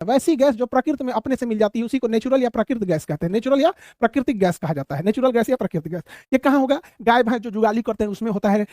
वैसी गैस जो प्रकृति में अपने से मिल जाती है उसी को नेचुरल या प्राकृतिक गैस कहते हैं। नेचुरल या प्राकृतिक गैस कहा जाता है, नेचुरल गैस या प्राकृतिक गैस। ये कहाँ होगा? गाय भैंस जो जुगाली करते हैं उसमें होता है,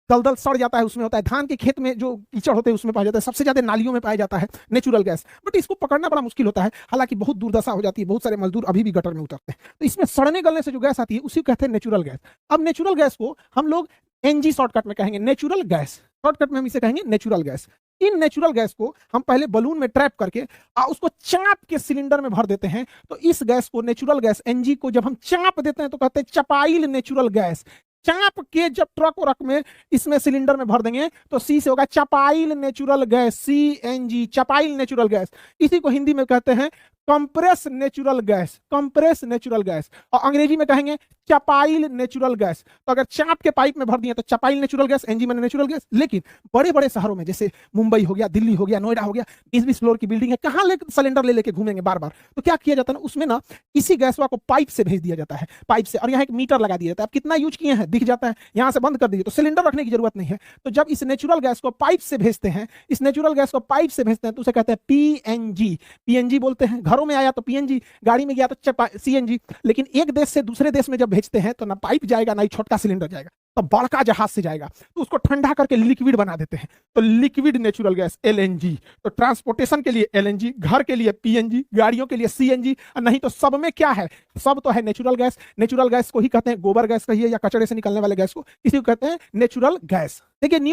दलदल सड़ जाता है उसमें होता है, धान के खेत में जो कीचड़ होते हैं उसमें पाया जाता है, सबसे ज्यादा नालियों में पाया जाता है नेचुरल गैस। बट इसको पकड़ना बड़ा मुश्किल होता है, हालांकि बहुत दुर्दशा हो जाती है, बहुत सारे मजदूर अभी भी गटर में उतरते हैं। तो इसमें सड़ने गलने से जो गैस आती है उसी को कहते हैं नेचुरल गैस। अब नेचुरल गैस को हम लोग एनजी शॉर्टकट में कहेंगे, नेचुरल गैस शॉर्टकट में हम इसे कहेंगे natural gas. In natural gas को हम पहले बलून में ट्रैप करके उसको चाप के सिलेंडर में भर देते हैं। तो इस गैस को नेचुरल गैस एनजी को जब हम चाप देते हैं तो कहते हैं चपाइल नेचुरल गैस। चाप के जब ट्रक वरक में इसमें सिलेंडर में भर देंगे तो सी से होगा चपाइल नेचुरल गैस, सीएनजी, चपाइल नेचुरल गैस। इसी को हिंदी में कहते हैं compress natural gas, compress natural gas, और अंग्रेजी में कहेंगे चपाइल नेचुरल गैस। तो अगर चाप के पाइप में भर दिए तो चपाइल नेचुरल गैस, एनजी में नेचुरल गैस। लेकिन बड़े बड़े शहरों में जैसे मुंबई हो गया, दिल्ली हो गया, नोएडा हो गया, 20-20 फ्लोर की बिल्डिंग है, कहाँ ले सिलेंडर ले लेके घूमेंगे बार बार। तो क्या किया जाता है ना, उसमें ना इसी गैस को पाइप से भेज दिया जाता है, पाइप से, और यहाँ एक मीटर लगा दिया जाता है। आप कितना यूज किए हैं दिख जाता है, यहाँ से बंद कर दीजिए, तो सिलेंडर रखने की जरूरत नहीं है। तो जब इस नेचुरल गैस को पाइप से भेजते हैं, इस नेचुरल गैस को पाइप से भेजते हैं तो उसे कहते हैं पीएनजी, पीएनजी बोलते हैं। घरों में आया तो पीएनजी, गाड़ी में गया तो सीएनजी। लेकिन एक देश से दूसरे देश में जब भेजते हैं तो ना पाइप जाएगा ना ही छोटा सिलेंडर जाएगा, तो बड़का जहाज से जाएगा, तो उसको ठंडा करके लिक्विड बना देते हैं, तो लिक्विड नेचुरल गैस एलएनजी। तो ट्रांसपोर्टेशन के लिए एलएनजी, घर के लिए पीएनजी, गाड़ियों के लिए सीएनजी, नहीं तो सब में क्या है, सब तो है नेचुरल गैस। नेचुरल गैस को ही कहते हैं गोबर गैस कहिए या कचरे से निकलने वाले गैस को, इसी को कहते हैं नेचुरल गैस। देखिए